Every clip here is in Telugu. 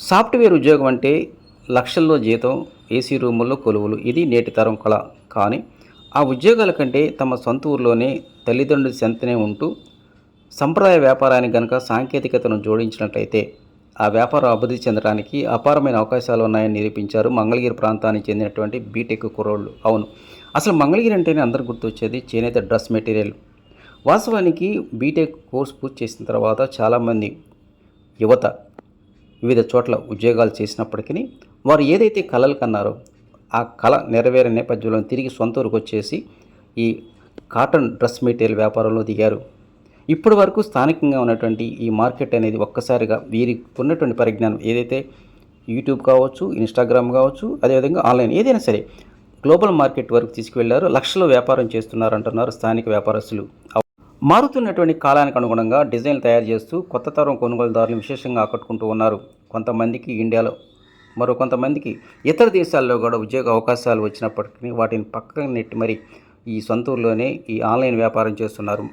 సాఫ్ట్‌వేర్ ఉద్యోగం అంటే లక్షల్లో జీతం, ఏసీ రూముల్లో కొలువులు. ఇది నేటి తరం కల. కానీ, ఆ ఉద్యోగాల కంటే తమ సొంత ఊర్లోనే తల్లిదండ్రుల చెంతనే ఉంటూ, సంప్రదాయ వ్యాపారానికి గనక సాంకేతికతను జోడించినట్లయితే, ఆ వ్యాపారం అభివృద్ధి చెందడానికి అపారమైన అవకాశాలున్నాయని నిరూపించారు మంగళగిరి ప్రాంతానికి చెందినటువంటి బీటెక్ కుర్రోళ్ళు. అవును. అసలు మంగళగిరి అంటేనే అందరికి గుర్తొచ్చేది చేనేత డ్రెస్ మెటీరియల్. వాస్తవానికి బీటెక్ కోర్స్ పూర్తి చేసిన తర్వాత చాలామంది యువత వివిధ చోట్ల ఉద్యోగాలు చేసినప్పటికీ వారు ఏదైతే కలలు కన్నారో ఆ కళ నెరవేరే నేపథ్యంలో తిరిగి సొంత ఊరికి వచ్చేసి ఈ కాటన్ డ్రెస్ మెటీరియల్ వ్యాపారంలో దిగారు. ఇప్పటి వరకు స్థానికంగా ఉన్నటువంటి ఈ మార్కెట్ అనేది ఒక్కసారిగా వీరికి ఉన్నటువంటి పరిజ్ఞానం ఏదైతే యూట్యూబ్ కావచ్చు, ఇన్స్టాగ్రామ్ కావచ్చు, అదేవిధంగా ఆన్లైన్ ఏదైనా సరే గ్లోబల్ మార్కెట్ వరకు తీసుకువెళ్లారు. లక్షల్లో వ్యాపారం చేస్తున్నారు అంటున్నారు స్థానిక వ్యాపారస్తులు. మారుతున్నటువంటి కాలానికి అనుగుణంగా డిజైన్లు తయారు చేస్తూ కొత్త తరం కొనుగోలుదారులు విశేషంగా ఆకట్టుకుంటూ ఉన్నారు. కొంతమందికి ఇండియాలో, మరో కొంతమందికి ఇతర దేశాల్లో కూడా ఉద్యోగ అవకాశాలు వచ్చినప్పటికీ వాటిని పక్కన నెట్టి మరి ఈ సొంత ఊర్లోనే ఈ ఆన్లైన్ వ్యాపారం చేస్తున్నారు.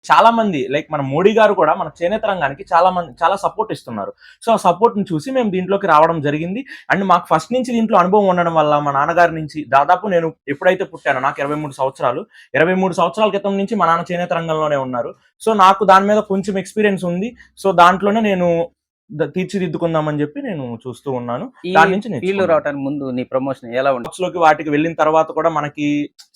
చాలా మంది లైక్ మన మోడీ గారు కూడా మన చేనేత రంగానికి చాలా సపోర్ట్ ఇస్తున్నారు. సో ఆ సపోర్ట్ ని చూసి మేము దీంట్లోకి రావడం జరిగింది. అండ్ మాకు ఫస్ట్ నుంచి దీంట్లో అనుభవం ఉండడం వల్ల మా నాన్నగారి నుంచి దాదాపు నేను ఎప్పుడైతే పుట్టానో నాకు 23 సంవత్సరాలు. 23 సంవత్సరాల క్రితం నుంచి మా నాన్న చేనేత రంగంలోనే ఉన్నారు. సో నాకు దాని మీద కొంచెం ఎక్స్పీరియన్స్ ఉంది. సో దాంట్లోనే నేను తీర్చిదిద్దుకుందామని చెప్పి నేను చూస్తూ ఉన్నాను. ఈ దాని నుంచి ఫీల్డ్‌లో నేర్చుకున్నాను. రావడానికి ముందు నీ ప్రమోషన్ ఎలా ఉండే? లోకి వాటికి వెళ్ళిన తర్వాత కూడా మనకి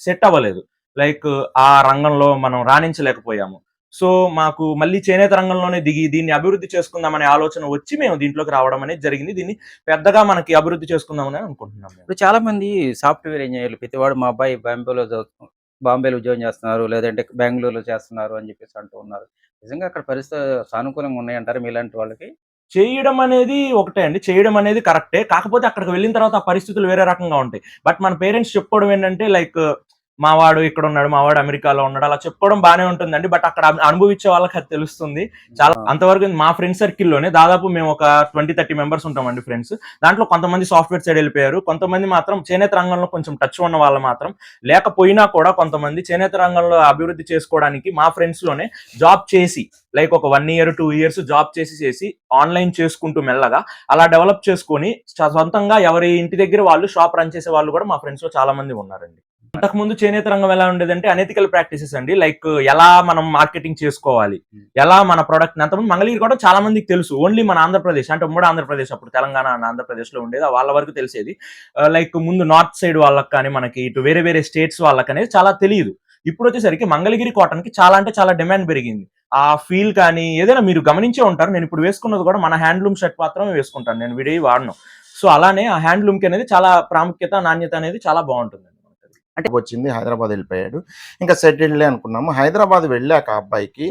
సెట్ అవ్వలేదు. లైక్ ఆ రంగంలో మనం రాణించలేకపోయాము. సో మాకు మళ్ళీ చేనేత రంగంలోనే దిగి దీన్ని అభివృద్ధి చేసుకుందామనే ఆలోచన వచ్చి మేము దీంట్లోకి రావడం అనేది జరిగింది. దీన్ని పెద్దగా మనకి అభివృద్ధి చేసుకుందామని అనుకుంటున్నాం మేము. ఇప్పుడు చాలామంది సాఫ్ట్‌వేర్ ఇంజినీర్లు ప్రతివాడు మా అబ్బాయి బాంబేలో ఉద్యోగం చేస్తున్నారు, లేదంటే బెంగుళూరులో చేస్తున్నారు అని చెప్పేసి అంటూ ఉన్నారు. నిజంగా అక్కడ పరిస్థితులు సానుకూలంగా ఉన్నాయంటారా మీలాంటి వాళ్ళకి? చేయడం అనేది ఒకటే అండి. చేయడం అనేది కరెక్టే. కాకపోతే అక్కడికి వెళ్ళిన తర్వాత ఆ పరిస్థితులు వేరే రకంగా ఉంటాయి. బట్ మన పేరెంట్స్ చెప్పుకోవడం ఏంటంటే లైక్ మా వాడు ఇక్కడున్నాడు, మా వాడు అమెరికాలో ఉన్నాడు. అలా చెప్పుకోవడం బానే ఉంటుందండి. బట్ అక్కడ అనుభవించే వాళ్ళకి అది తెలుస్తుంది. చాలా ఆ! అంతవరకు మా ఫ్రెండ్ సర్కిల్‌లోనే దాదాపు మేము ఒక 20, 30 మెంబర్స్ ఉంటామండి ఫ్రెండ్స్. దాంట్లో కొంతమంది సాఫ్ట్‌వేర్ సైడ్ ఎళ్ళిపోయారు. కొంతమంది మాత్రం చేనేత రంగంలో కొంచెం టచ్ ఉన్న వాళ్ళు మాత్రం లేకపోయినా కూడా కొంతమంది చేనేత రంగంలో అభివృద్ధి చేసుకోవడానికి మా ఫ్రెండ్స్‌లోనే జాబ్ చేసి లైక్ ఒక 1 ఇయర్, 2 ఇయర్స్ జాబ్ చేసి ఆన్‌లైన్ చేసుకుంటూ మెల్లగా అలా డెవలప్ చేసుకొని సొంతంగా ఎవరి ఇంటి దగ్గర వాళ్ళు షాప్ రన్ చేసే వాళ్ళు కూడా మా ఫ్రెండ్స్‌లో చాలా మంది ఉన్నారండి. అంతకుముందు చేనేత రంగం ఎలా ఉండేదంటే అనెతికల్ ప్రాక్టీసెస్ అండి. లైక్ ఎలా మనం మార్కెటింగ్ చేసుకోవాలి, ఎలా మన ప్రొడక్ట్‌ని అంతకుముందు మంగళగిరి కూడా చాలా మందికి తెలుసు. ఓన్లీ మన ఆంధ్రప్రదేశ్ అంటే ఉమ్మడి ఆంధ్రప్రదేశ్ అప్పుడు తెలంగాణ అండ్ ఆంధ్రప్రదేశ్‌లో ఉండేది. వాళ్ళ వరకు తెలిసేది. లైక్ ముందు నార్త్ సైడ్ వాళ్ళకి కానీ, మనకి ఇటు వేరే వేరే స్టేట్స్ వాళ్ళకనేది చాలా తెలీదు. ఇప్పుడొచ్చేసరికి మంగళగిరి కాటన్‌కి చాలా అంటే చాలా డిమాండ్ పెరిగింది. ఆ ఫీల్ కానీ ఏదైనా మీరు గమనించే ఉంటారు. నేనిప్పుడు వేసుకున్నది కూడా మన హ్యాండ్లూమ్ షర్ట్ మాత్రమే వేసుకుంటాను. నేను విడియి వాడను. సో అలానే ఆ హ్యాండ్లూమ్‌కి అనేది చాలా ప్రాముఖ్యత, నాణ్యత అనేది చాలా బావుంటుందండి. అంటే వచ్చింది హైదరాబాద్ వెళ్ళిపోయాడు. ఇంకా సెటిల్డ్‌లే అనుకున్నాము. హైదరాబాద్ వెళ్ళాక అబ్బాయికి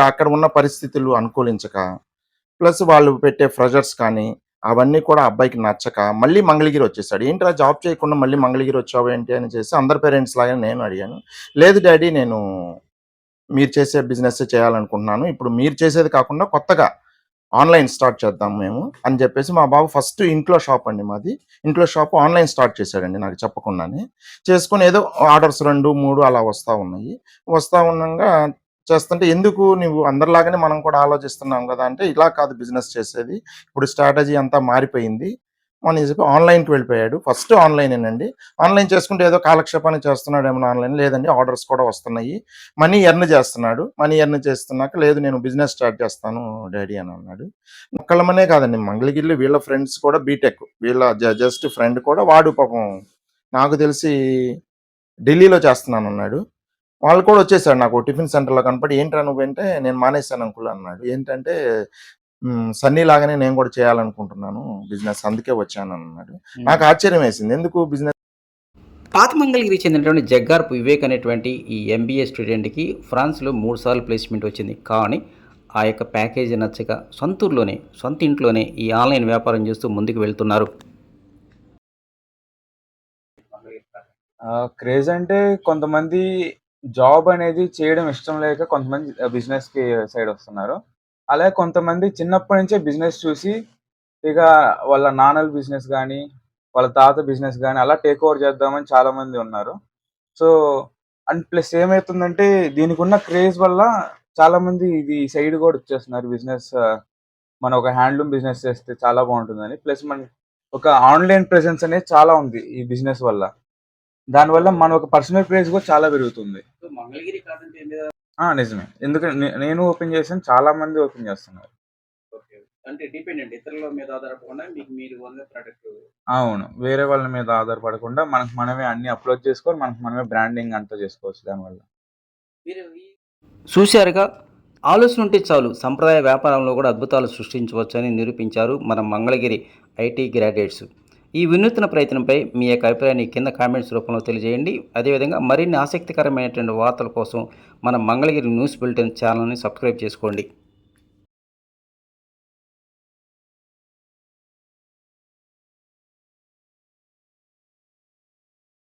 అక్కడ ఉన్న పరిస్థితులు అనుకూలించక, ప్లస్ వాళ్ళు పెట్టే ప్రెషర్స్ కానీ, అవన్నీ కూడా అబ్బాయికి నచ్చక మళ్ళీ మంగళగిరి వచ్చేసాడు. "ఏంట్రా జాబ్ చేయకుండా మళ్ళీ మంగళగిరి వచ్చావేంటి?" అని చేసి అందరి పేరెంట్స్ లాగానే నేను అడిగాను. "లేదు డ్యాడీ నేను మీరు చేసే బిజినెస్సే చేయాలనుకుంటున్నాను. ఇప్పుడు మీరు చేసేది కాకుండా కొత్తగా ఆన్‌లైన్ స్టార్ట్ చేద్దాం మేము" అని చెప్పేసి మా బాబు ఫస్ట్ ఇంట్లో షాప్ అండి మాది. ఇంట్లో షాప్ ఆన్‌లైన్ స్టార్ట్ చేశాడండి నాకు చెప్పకుండానే. చేసుకొని ఏదో ఆర్డర్స్ 2, 3 అలా వస్తా ఉన్నాయి. వస్తా ఉండంగా చేస్తుంటే, "ఎందుకు నువ్వు అందరిలాగానే మనం కూడా ఆలోచిస్తున్నాం గదా!" అంటే, "ఇలా కాదు బిజినెస్ చేసేది. ఇప్పుడు స్ట్రాటజీ అంతా మారిపోయింది" అని చెప్పి ఆన్‌లైన్‌కి వెళ్ళిపోయాడు. ఫస్ట్ ఆన్‌లైనేనండి. ఆన్‌లైన్ చేసుకుంటే ఏదో కాలక్షేపానికి చేస్తున్నాడేమో ఆన్‌లైన్. లేదండి ఆర్డర్స్ కూడా వస్తున్నాయి. మనీ ఎర్న్ చేస్తున్నాడు. మనీ ఎర్న్ చేస్తున్నాక, "లేదు నేను బిజినెస్ స్టార్ట్ చేస్తాను డ్యాడీ" అని అన్నాడు. ఒక్కళ్ళమనే కాదండి మంగళగిరిలో వీళ్ళ ఫ్రెండ్స్ కూడా బీటెక్. వీళ్ళ జస్ట్ ఫ్రెండ్ కూడా వాడు పాపం నాకు తెలిసి ఢిల్లీలో చేస్తున్నానన్నాడు. వాళ్ళు కూడా వచ్చేసాడు నాకు టిఫిన్ సెంటర్‌లో కనపడి, "ఏంట్రా నువ్వంటే" "నేను మానేశాను అంకుల్" అన్నాడు. ఏంటంటే, "సన్నీ లాగానే నేను కూడా చేయాలనుకుంటున్నాను బిజినెస్ అందుకే వచ్చానన్నాడు." నాకు ఆశ్చర్యమేసింది. ఎందుకు బిజినెస్ పాత మంగళగిరికి చెందినటువంటి జగ్గారపు వివేక్ అనేటువంటి ఈ ఎంబీఏ స్టూడెంట్‌కి ఫ్రాన్స్‌లో 3 సార్లు ప్లేస్‌మెంట్ వచ్చింది. కానీ ఆ యొక్క ప్యాకేజీ నచ్చక సొంత ఊర్లోనే, సొంత ఇంట్లోనే ఈ ఆన్‌లైన్ వ్యాపారం చేస్తూ ముందుకు వెళ్తున్నారు. క్రేజ్ అంటే కొంతమంది జాబ్ అనేది చేయడం ఇష్టం లేక కొంతమంది బిజినెస్‌కి సైడ్ వస్తున్నారు. అలాగే కొంతమంది చిన్నప్పటి నుంచే బిజినెస్ చూసి ఇక వాళ్ళ నాన్నల బిజినెస్ గాని, వాళ్ళ తాత బిజినెస్ గాని అలా టేక్ ఓవర్ చేద్దామని చాలామంది ఉన్నారు. సో, అండ్ ప్లస్ ఏమైతుందంటే దీనికున్న క్రేజ్ వల్ల చాలామంది ఇది సైడ్ కూడా వచ్చేస్తున్నారు బిజినెస్ మనం ఒక హ్యాండ్లూమ్ బిజినెస్ చేస్తే చాలా బాగుంటుందని. ప్లస్ మన ఒక ఆన్లైన్ ప్రెసెన్స్ అనేది చాలా ఉంది ఈ బిజినెస్ వల్ల. దానివల్ల మన ఒక పర్సనల్ ప్రైస్ కూడా చాలా పెరుగుతుంది. మంగళగిరి కాటన్ మీద నిజమే. ఎందుకంటే నేను ఓపెన్ చేశాను, చాలా మంది ఓపెన్ చేస్తున్నారు. ఓకే. అంటే డిపెండెంట్ ఇతరుల మీద ఆధారపడకుండా మీకు మీరు ఓన్‌గా ప్రొడక్ట్ అవును. వేరే వాళ్ళ మీద ఆధారపడకుండా మనకు మనమే అన్నీ అప్‌లోడ్ చేసుకొని, మనకు మనమే బ్రాండింగ్ అంతా చేసుకోవచ్చు దానివల్ల. మీరు చూశారుగా, ఆలోచన ఉంటే చాలు సంప్రదాయ వ్యాపారంలో కూడా అద్భుతాలు సృష్టించవచ్చని నిరూపించారు మన మంగళగిరి ఐటీ గ్రాడ్యుయేట్స్. ఈ వినూత్న ప్రయత్నంపై మీ యొక్క అభిప్రాయాన్ని కింద కామెంట్స్ రూపంలో తెలియజేయండి. అదేవిధంగా మరిన్ని ఆసక్తికరమైనటువంటి వార్తల కోసం మన మంగళగిరి న్యూస్ బులెటిన్ ఛానల్ని సబ్స్క్రైబ్ చేసుకోండి.